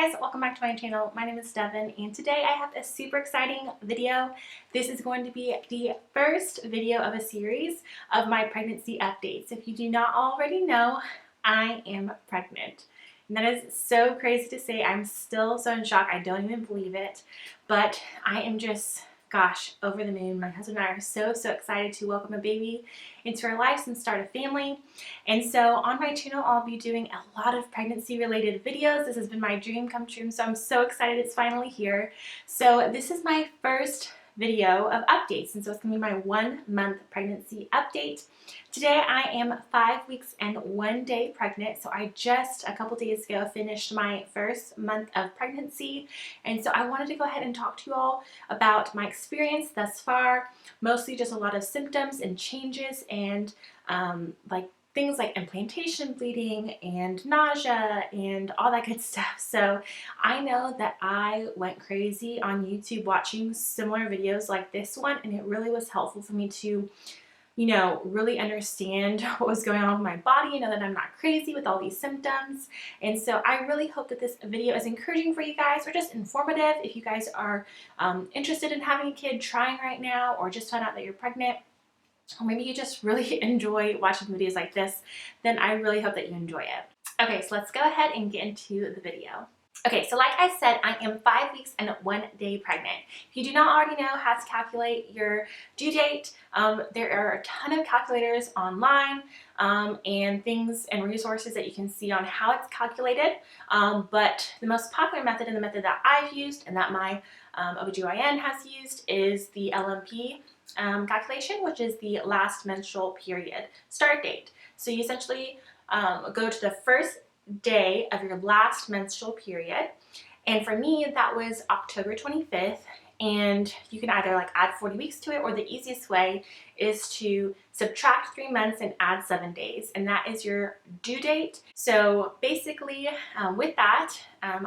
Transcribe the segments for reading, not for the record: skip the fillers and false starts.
guys, welcome back to my channel. My name is Devin and today I have a super exciting video. This is going to be the first video of a series of my pregnancy updates. If you do not already know, I am pregnant. And that is so crazy to say. I'm still so in shock. I don't even believe it, but I am just, gosh, over the moon. My husband and I are so excited to welcome a baby into our lives and start a family. And so on my channel, I'll be doing a lot of pregnancy related videos. This has been my dream come true, so I'm so excited it's finally here. So this is my first video of updates, and so it's gonna be my 1 month pregnancy update. Today I am 5 weeks and 1 day pregnant, so I just a couple days ago finished my first month of pregnancy, and so I wanted to go ahead and talk to you all about my experience thus far, mostly just a lot of symptoms and changes and like things like implantation bleeding and nausea and all that good stuff. So I know that I went crazy on YouTube watching similar videos like this one, and it really was helpful for me to, you know, really understand what was going on with my body, know that I'm not crazy with all these symptoms. And so I really hope that this video is encouraging for you guys, or just informative if you guys are interested in having a kid, trying right now, or just found out that you're pregnant, or maybe you just really enjoy watching videos like this, then I really hope that you enjoy it. Okay, so let's go ahead and get into the video. Okay, so like I said, I am 5 weeks and 1 day pregnant. If you do not already know how to calculate your due date, there are a ton of calculators online and things and resources that you can see on how it's calculated. But the most popular method, and the method that I've used and that my OBGYN has used, is the LMP calculation, which is the last menstrual period start date. So you essentially go to the first day of your last menstrual period, and for me that was October 25th, and you can either like add 40 weeks to it, or the easiest way is to subtract 3 months and add 7 days, and that is your due date. So basically with that,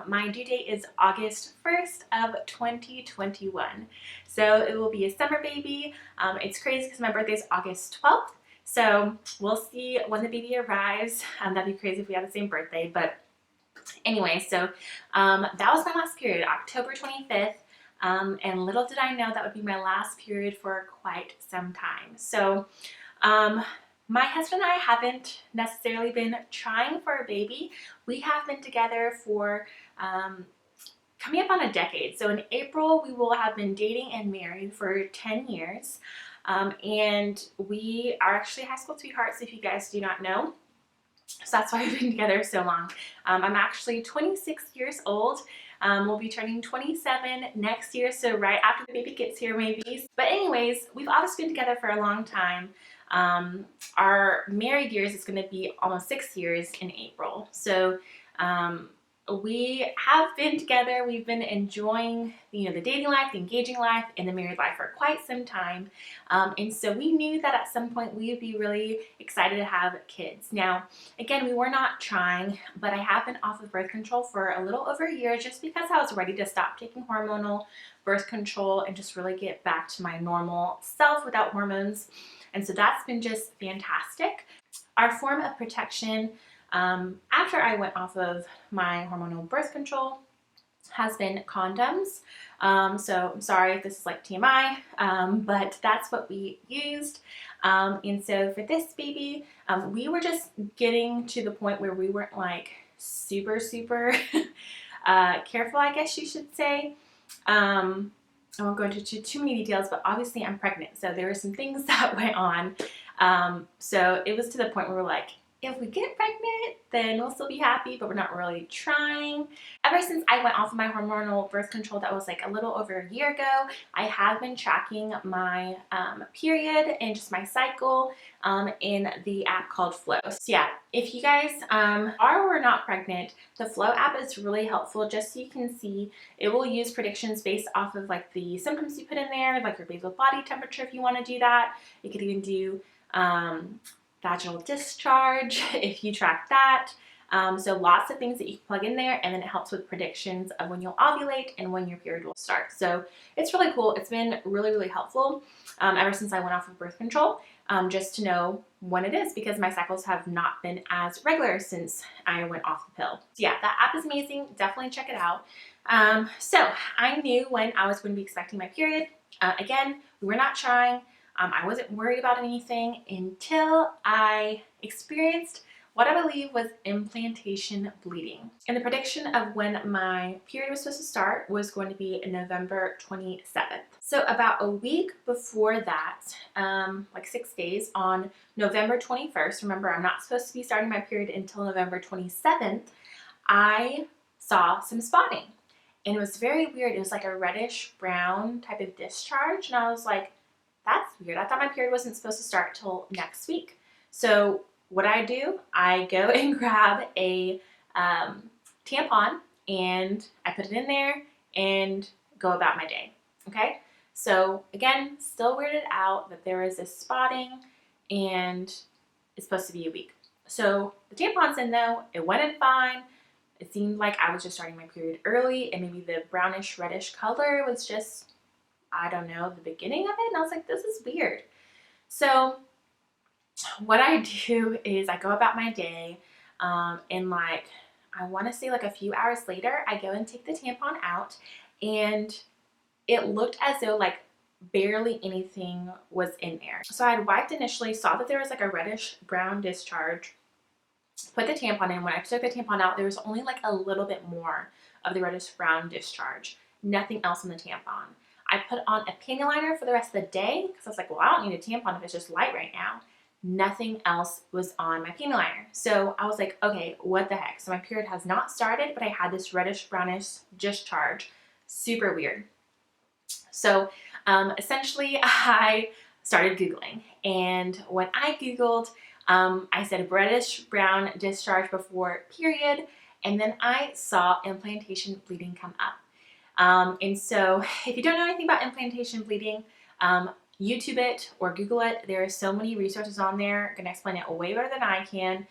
my due date is August 1st of 2021. So it will be a summer baby. It's crazy because my birthday is August 12th. So we'll see when the baby arrives. That'd be crazy if we had the same birthday. But anyway, so that was my last period, October 25th. And little did I know that would be my last period for quite some time. So my husband and I haven't necessarily been trying for a baby. We have been together for coming up on a decade. So in April, we will have been dating and married for 10 years. And we are actually high school sweethearts, if you guys do not know. So that's why we've been together so long. I'm actually 26 years old. We'll be turning 27 next year, so right after the baby gets here maybe. But anyways, we've obviously been together for a long time. Our married years is going to be almost 6 years in April. So we have been together. We've been enjoying, you know, the dating life, the engaging life, and the married life for quite some time. And so we knew that at some point we would be really excited to have kids. Now, again, we were not trying, but I have been off of birth control for a little over a year just because I was ready to stop taking hormonal birth control and just really get back to my normal self without hormones. And so that's been just fantastic. Our form of protection after I went off of my hormonal birth control has been condoms. So I'm sorry if this is like TMI, but that's what we used. And so for this baby, we were just getting to the point where we weren't like super careful, I guess you should say. I won't go into too many details, but obviously I'm pregnant, so there were some things that went on. So it was to the point where we're like, if we get pregnant, then we'll still be happy, but we're not really trying. Ever since I went off of my hormonal birth control, that was like a little over a year ago, I have been tracking my period and just my cycle in the app called Flow. So yeah, if you guys are or are not pregnant, the Flow app is really helpful just so you can see. It will use predictions based off of like the symptoms you put in there, like your basal body temperature if you want to do that. You could even do vaginal discharge if you track that. So lots of things that you can plug in there, and then it helps with predictions of when you'll ovulate and when your period will start. So it's really cool. It's been really, really helpful ever since I went off of birth control, just to know when it is, because my cycles have not been as regular since I went off the pill. So yeah, that app is amazing. Definitely check it out. So I knew when I was going to be expecting my period. Again, we were not trying. I wasn't worried about anything until I experienced what I believe was implantation bleeding. And the prediction of when my period was supposed to start was going to be November 27th. So about a week before that, like 6 days, on November 21st, remember I'm not supposed to be starting my period until November 27th, I saw some spotting. And it was very weird. It was like a reddish brown type of discharge. And I was like, that's weird. I thought my period wasn't supposed to start till next week. So what I do, I go and grab a tampon and I put it in there and go about my day. Okay. So again, still weirded out that there is this spotting and it's supposed to be a week. So the tampon's in though. It went in fine. It seemed like I was just starting my period early, and maybe the brownish reddish color was just, I don't know, the beginning of it. And I was like, this is weird. So what I do is I go about my day, and like, I want to say like a few hours later, I go and take the tampon out, and it looked as though like barely anything was in there. So I had wiped initially, saw that there was like a reddish brown discharge, put the tampon in. When I took the tampon out, there was only like a little bit more of the reddish brown discharge, nothing else in the tampon. I put on a panty liner for the rest of the day because I was like, well, I don't need a tampon if it's just light right now. Nothing else was on my panty liner. So I was like, okay, what the heck? So my period has not started, but I had this reddish brownish discharge. Super weird. So essentially I started Googling, and when I Googled, I said reddish brown discharge before period, and then I saw implantation bleeding come up. And so if you don't know anything about implantation bleeding, YouTube it or Google it. There are so many resources on there. I'm going to explain it way better than I can.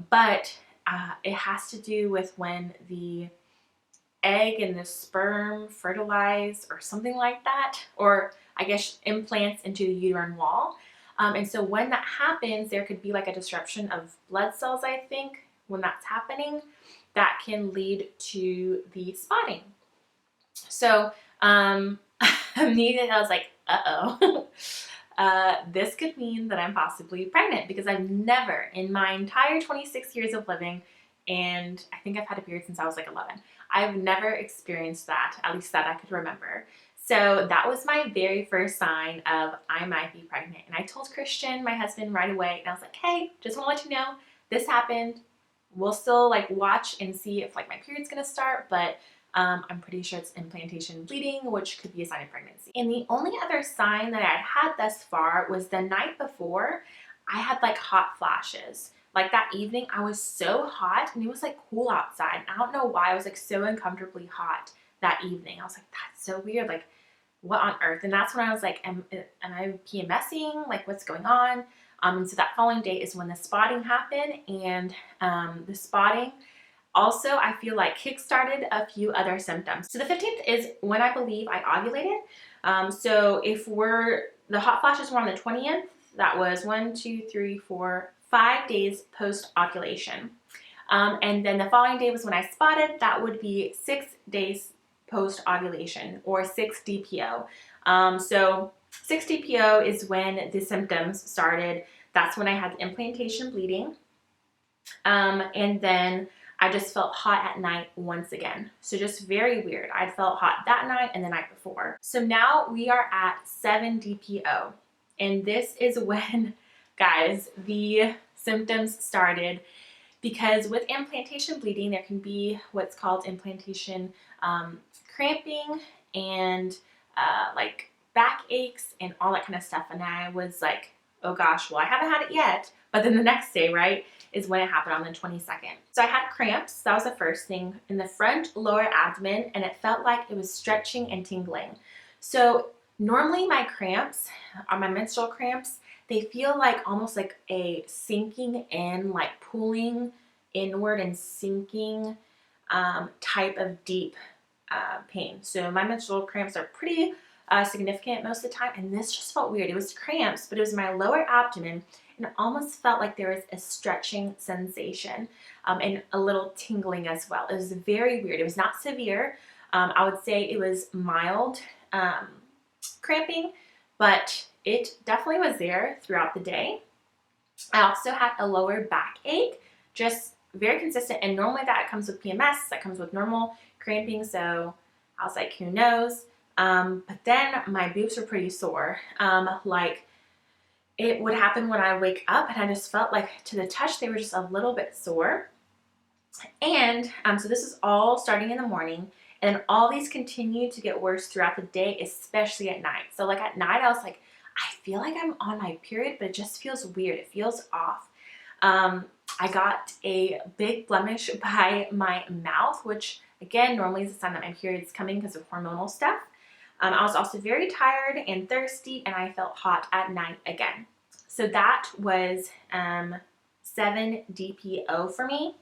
But it has to do with when the egg and the sperm fertilize or something like that, or I guess implants into the uterine wall. And so when that happens, there could be like a disruption of blood cells, I think, when that's happening, that can lead to the spotting. So immediately I was like, uh-oh, this could mean that I'm possibly pregnant, because I've never in my entire 26 years of living, and I think I've had a period since I was like 11, I've never experienced that, at least that I could remember. So that was my very first sign of I might be pregnant. And I told Christian, my husband, right away, and I was like, hey, just want to let you know this happened. We'll still like watch and see if like my period's gonna start, but I'm pretty sure it's implantation bleeding, which could be a sign of pregnancy. And the only other sign that I'd had thus far was the night before, I had like hot flashes. Like that evening, I was so hot, and it was like cool outside. I don't know why I was like so uncomfortably hot that evening. I was like, that's so weird. Like, what on earth? And that's when I was like, am I PMSing? Like, what's going on? And so that following day is when the spotting happened, and the spotting also, I feel like kickstarted a few other symptoms. So the 15th is when I believe I ovulated. So if the hot flashes were on the 20th, that was 1, 2, 3, 4, 5 days post ovulation. And then the following day was when I spotted. That would be 6 days post ovulation, or 6 DPO. So 6 DPO is when the symptoms started. That's when I had the implantation bleeding. And then I just felt hot at night once again. So just very weird. I felt hot that night and the night before. So now we are at 7 DPO. And this is when, guys, the symptoms started, because with implantation bleeding, there can be what's called implantation cramping and like back aches and all that kind of stuff. And I was like, oh gosh, well, I haven't had it yet. But then the next day, right, is when it happened on the 22nd. So I had cramps. That was the first thing in the front lower abdomen, and it felt like it was stretching and tingling. So normally my cramps, or my menstrual cramps, they feel like almost like a sinking in, like pulling inward and sinking type of deep pain. So my menstrual cramps are pretty significant most of the time, and this just felt weird. It was cramps, but it was my lower abdomen, and it almost felt like there was a stretching sensation and a little tingling as well. It was very weird. It was not severe. I would say it was mild cramping, but it definitely was there throughout the day. I also had a lower backache, just very consistent, and normally that comes with PMS, that comes with normal cramping, so I was like, who knows? But then my boobs were pretty sore. Like it would happen when I wake up, and I just felt like to the touch they were just a little bit sore. And so this is all starting in the morning, and all these continued to get worse throughout the day, especially at night. So like at night I was like, I feel like I'm on my period, but it just feels weird. It feels off. I got a big blemish by my mouth, which again normally is a sign that my period's coming because of hormonal stuff. I was also very tired and thirsty, and I felt hot at night again. So that was 7 DPO for me.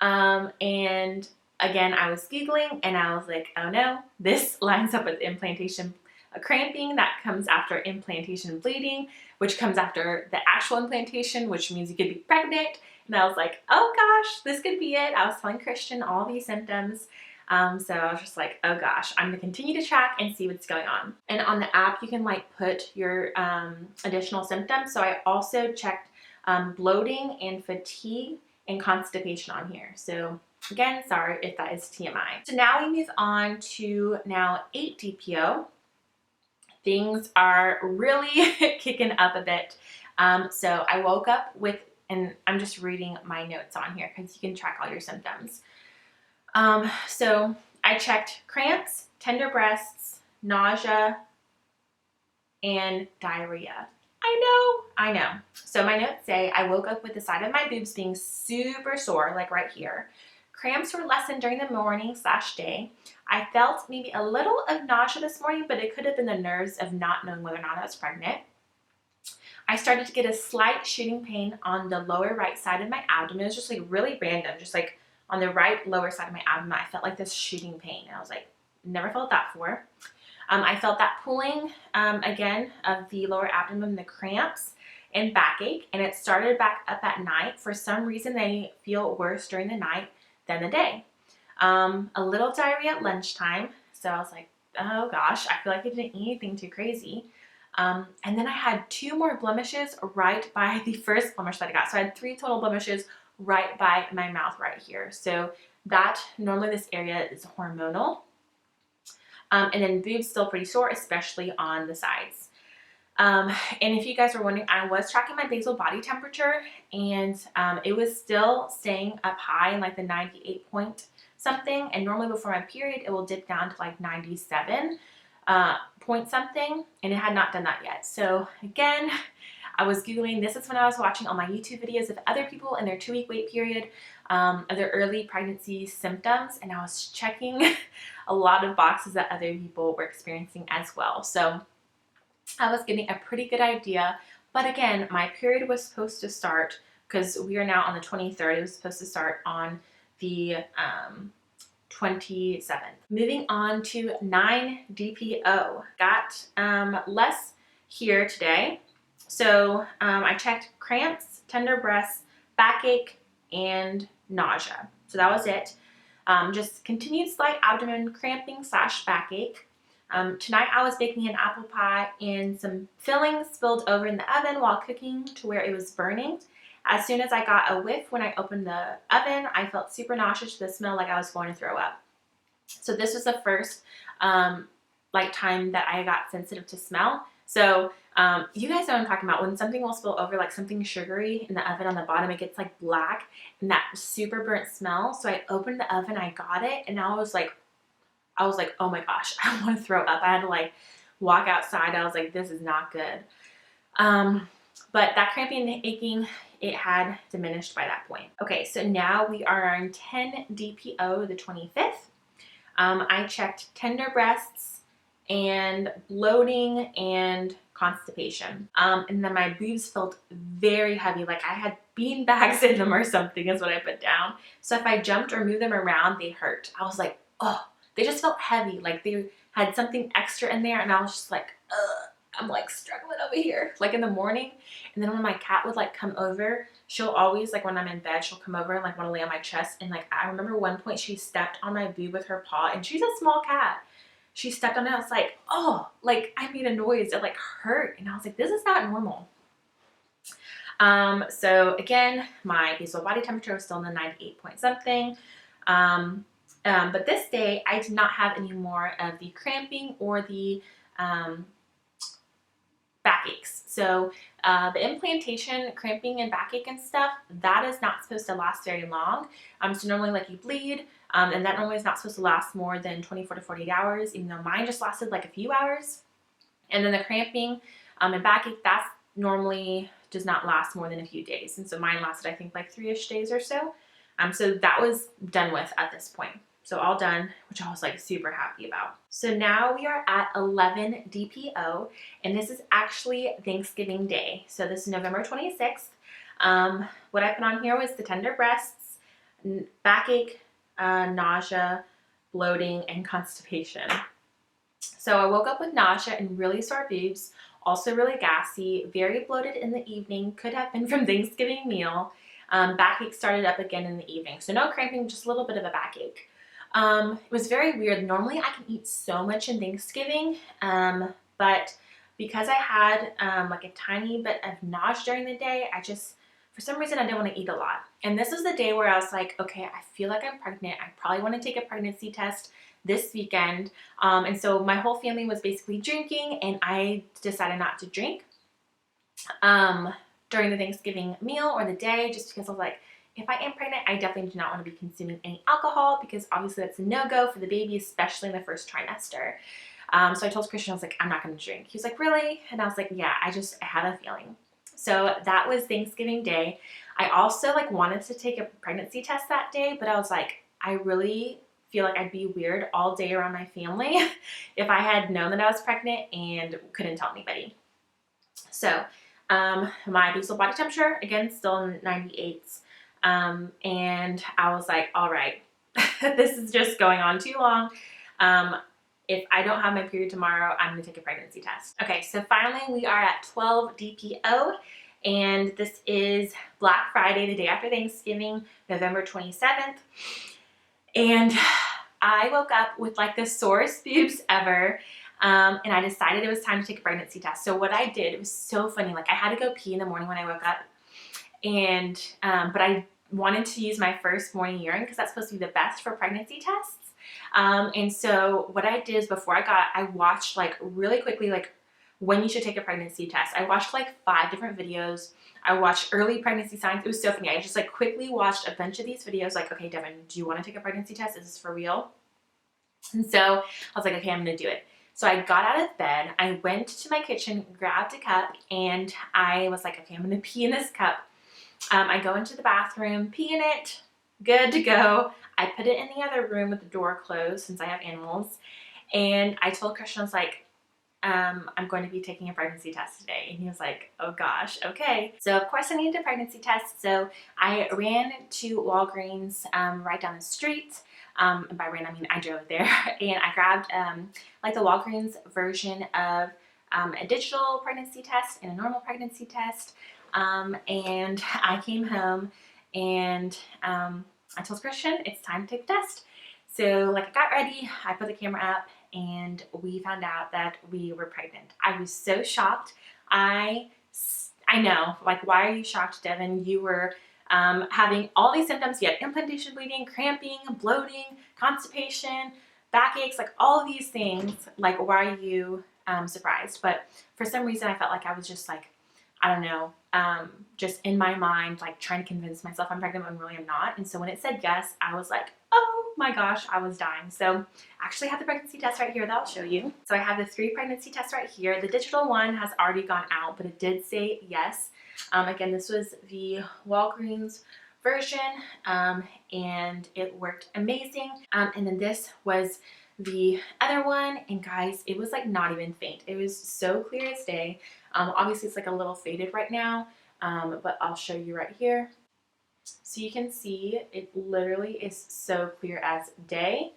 And again, I was giggling, and I was like, oh no, this lines up with implantation cramping that comes after implantation bleeding, which comes after the actual implantation, which means you could be pregnant. And I was like, oh gosh, this could be it. I was telling Christian all these symptoms. So I was just like, oh gosh, I'm gonna continue to track and see what's going on. And on the app, you can like put your additional symptoms. So I also checked bloating and fatigue and constipation on here. So again, sorry if that is TMI. So now we move on to now 8 DPO. Things are really kicking up a bit. So I woke up with, and I'm just reading my notes on here because you can track all your symptoms. So I checked cramps, tender breasts, nausea, and diarrhea. I know. So my notes say I woke up with the side of my boobs being super sore, like right here. Cramps were lessened during the morning/day. I felt maybe a little of nausea this morning, but it could have been the nerves of not knowing whether or not I was pregnant. I started to get a slight shooting pain on the lower right side of my abdomen. It was just like really random, just like on the right lower side of my abdomen. I felt like this shooting pain. And I was like, never felt that before. I felt that pulling again of the lower abdomen, the cramps and backache, and it started back up at night. For some reason, they feel worse during the night than the day. A little diarrhea at lunchtime. So I was like, oh gosh, I feel like I didn't eat anything too crazy. And then I had 2 more blemishes right by the first blemish that I got. So I had 3 total blemishes right by my mouth right here. So that, normally this area is hormonal. And then boobs still pretty sore, especially on the sides. And if you guys were wondering, I was tracking my basal body temperature, and it was still staying up high in like the 98 point something. And normally before my period, it will dip down to like 97 point something, and it had not done that yet. So again, I was Googling. This is when I was watching all my YouTube videos of other people in their 2-week wait period, of their early pregnancy symptoms, and I was checking a lot of boxes that other people were experiencing as well. So I was getting a pretty good idea. But again, my period was supposed to start, because we are now on the 23rd, it was supposed to start on the 27th. Moving on to 9 DPO. Got less here today. So I checked cramps, tender breasts, backache, and nausea. So that was it. Just continued slight abdomen cramping / backache. Tonight I was baking an apple pie, and some filling spilled over in the oven while cooking to where it was burning. As soon as I got a whiff when I opened the oven, I felt super nauseous to the smell, like I was going to throw up. So this was the first time that I got sensitive to smell. So you guys know what I'm talking about. When something will spill over, like something sugary in the oven on the bottom, it gets like black and that super burnt smell. So I opened the oven, I got it, and I was like, oh my gosh, I want to throw up. I had to like walk outside. I was like, this is not good. But that cramping and aching, it had diminished by that point. Okay, so now we are on 10 DPO, the 25th. I checked tender breasts and bloating and constipation. And then my boobs felt very heavy, like I had bean bags in them or something is what I put down. So if I jumped or moved them around, they hurt. I was like, oh, they just felt heavy, like they had something extra in there, and I was just like, ugh. I'm like struggling over here, like in the morning. And then when my cat would like come over, she'll always, like when I'm in bed, she'll come over and like want to lay on my chest. And like I remember one point she stepped on my boob with her paw, and she's a small cat. She stepped on it. I was like, oh, like I made a noise. It like hurt. And I was like, this is not normal. So again, my basal body temperature was still in the 98 point something. But this day I did not have any more of the cramping or the backaches. So the implantation, cramping and backache and stuff, that is not supposed to last very long. So normally like you bleed, and that normally is not supposed to last more than 24 to 48 hours, even though mine just lasted like a few hours. And then the cramping and backache, that's normally does not last more than a few days. And so mine lasted, I think, like 3-ish days or so. So that was done with at this point. So all done, which I was like super happy about. So now we are at 11 DPO, and this is actually Thanksgiving Day. So this is November 26th. What I put on here was the tender breasts, backache, nausea, bloating, and constipation. So I woke up with nausea and really sore boobs, also really gassy, very bloated in the evening, could have been from Thanksgiving meal. Backache started up again in the evening. So no cramping, just a little bit of a backache. It was very weird. Normally I can eat so much in Thanksgiving, but because I had like a tiny bit of nausea during the day, I just, for some reason, I didn't want to eat a lot. And this was the day where I was like, okay, I feel like I'm pregnant. I probably want to take a pregnancy test this weekend. And so my whole family was basically drinking, and I decided not to drink during the Thanksgiving meal or the day, just because I was like, if I am pregnant, I definitely do not want to be consuming any alcohol, because obviously that's a no-go for the baby, especially in the first trimester. So I told Christian, I was like, I'm not going to drink. He was like, really? And I was like, yeah, I have a feeling. So that was Thanksgiving Day. I also like wanted to take a pregnancy test that day, but I was like, I really feel like I'd be weird all day around my family if I had known that I was pregnant and couldn't tell anybody. So my basal body temperature, again, still in 98s. And I was like, all right, this is just going on too long. If I don't have my period tomorrow, I'm going to take a pregnancy test. Okay, so finally we are at 12 DPO, and this is Black Friday, the day after Thanksgiving, November 27th. And I woke up with like the sorest boobs ever. And I decided it was time to take a pregnancy test. So what I did, it was so funny. Like I had to go pee in the morning when I woke up, and but I wanted to use my first morning urine because that's supposed to be the best for pregnancy tests. And so what I did is before I watched like really quickly, like when you should take a pregnancy test. I watched like 5 different videos. I watched early pregnancy signs. It was so funny. I just like quickly watched a bunch of these videos like, okay, Devin, do you want to take a pregnancy test? Is this for real? And so I was like, okay, I'm going to do it. So I got out of bed, I went to my kitchen, grabbed a cup, and I was like, okay, I'm going to pee in this cup. I go into the bathroom, pee in it, good to go. I put it in the other room with the door closed since I have animals. And I told Christian, I was like, I'm going to be taking a pregnancy test today. And he was like, oh gosh, okay. So of course I needed a pregnancy test. So I ran to Walgreens right down the street. And by ran, I mean I drove there. And I grabbed like the Walgreens version of a digital pregnancy test and a normal pregnancy test. And I came home and I told Christian, it's time to take the test. So like I got ready, I put the camera up, and we found out that we were pregnant. I was so shocked. I know, like, why are you shocked, Devin? You were having all these symptoms. You had implantation bleeding, cramping, bloating, constipation, backaches, like all of these things. Like, why are you surprised? But for some reason, I felt like I was just like, I don't know, just in my mind, like trying to convince myself I'm pregnant when really I'm not. And so when it said yes, I was like, oh my gosh, I was dying. So I actually have the pregnancy test right here that I'll show you. So I have the 3 pregnancy tests right here. The digital one has already gone out, but it did say yes. Again, this was the Walgreens version, and it worked amazing. And then this was the other one, and guys, it was like not even faint. It was so clear as day. Obviously it's like a little faded right now, but I'll show you right here. So you can see it literally is so clear as day.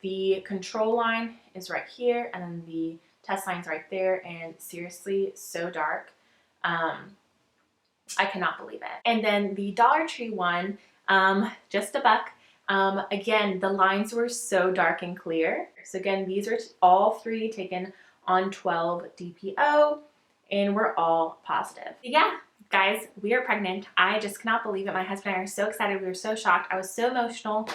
The control line is right here, and then the test line's right there, and seriously, so dark. I cannot believe it. And then the Dollar Tree one, just a buck. Again, the lines were so dark and clear. So again, these are all three taken on 12 DPO, and we're all positive. Yeah, guys, we are pregnant. I just cannot believe it. My husband and I are so excited. We were so shocked. I was so emotional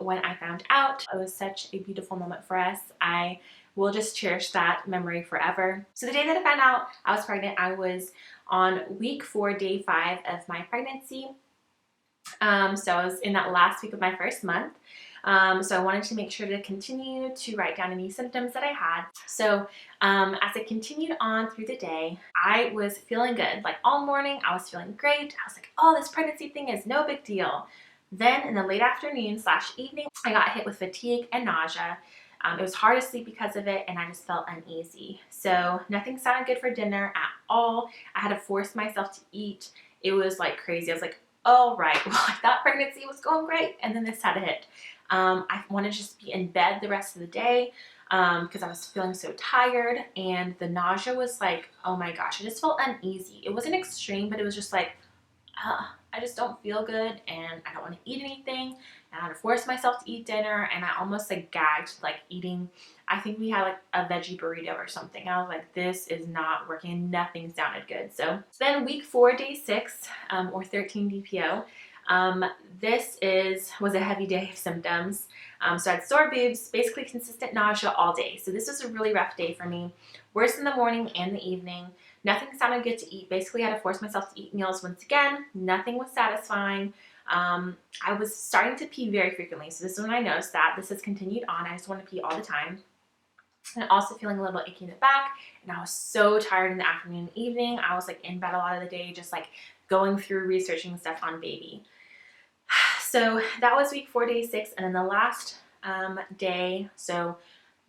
when I found out. It was such a beautiful moment for us. I will just cherish that memory forever. So the day that I found out I was pregnant, I was on week 4, day 5 of my pregnancy. So I was in that last week of my first month. So I wanted to make sure to continue to write down any symptoms that I had. So as I continued on through the day, I was feeling good. Like all morning, I was feeling great. I was like, oh, this pregnancy thing is no big deal. Then in the late afternoon / evening, I got hit with fatigue and nausea. It was hard to sleep because of it, and I just felt uneasy. So nothing sounded good for dinner at all. I had to force myself to eat. It was like crazy. I was like, all right, well, I thought pregnancy was going great, and then this had to hit. I wanted to just be in bed the rest of the day because I was feeling so tired, and the nausea was like, oh my gosh, I just felt uneasy. It wasn't extreme, but it was just like, I just don't feel good, and I don't want to eat anything, and I had to force myself to eat dinner, and I almost like gagged like eating. I think we had like a veggie burrito or something. I was like, this is not working. Nothing sounded good. So then week 4, day 6, or 13 DPO. This was a heavy day of symptoms. So I had sore boobs, basically consistent nausea all day. So this was a really rough day for me. Worse in the morning and the evening. Nothing sounded good to eat. Basically, I had to force myself to eat meals once again. Nothing was satisfying. I was starting to pee very frequently. So this is when I noticed that. This has continued on. I just want to pee all the time. And also feeling a little achy in the back. And I was so tired in the afternoon and evening. I was like in bed a lot of the day, just like going through researching stuff on baby. So that was week 4, day 6. And then the last day, so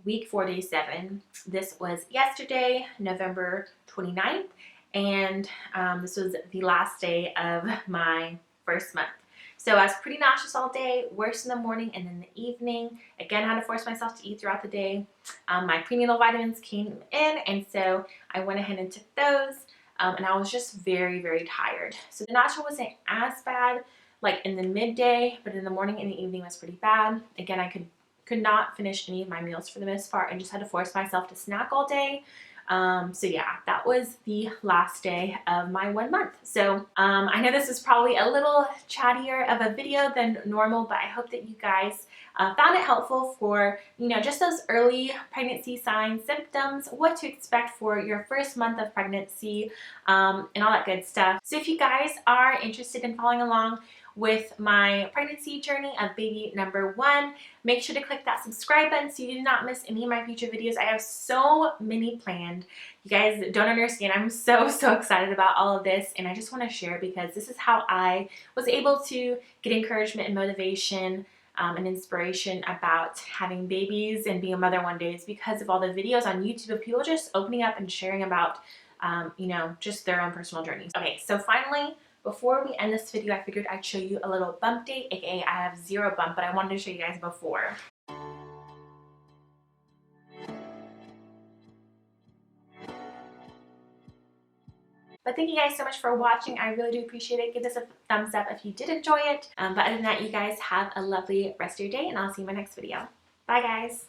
week 4, day 7, this was yesterday, November 29th. And this was the last day of my first month. So I was pretty nauseous all day, worse in the morning and in the evening. Again, I had to force myself to eat throughout the day. My prenatal vitamins came in, and so I went ahead and took those. And I was just very, very tired. So the nausea wasn't as bad like in the midday, but in the morning and the evening was pretty bad. Again, I could not finish any of my meals for the most part, and just had to force myself to snack all day. So yeah, that was the last day of my 1 month. So I know this is probably a little chattier of a video than normal, but I hope that you guys found it helpful for, you know, just those early pregnancy signs, symptoms, what to expect for your first month of pregnancy, and all that good stuff. So if you guys are interested in following along with my pregnancy journey of baby number 1, make sure to click that subscribe button so you do not miss any of my future videos. I have so many planned. You guys don't understand. I'm so excited about all of this, and I just want to share because this is how I was able to get encouragement and motivation and inspiration about having babies and being a mother one day, is because of all the videos on YouTube of people just opening up and sharing about you know, just their own personal journeys. Okay, so finally, before we end this video, I figured I'd show you a little bump date, aka I have 0 bump, but I wanted to show you guys before. But thank you guys so much for watching. I really do appreciate it. Give this a thumbs up if you did enjoy it. But other than that, you guys have a lovely rest of your day, and I'll see you in my next video. Bye, guys.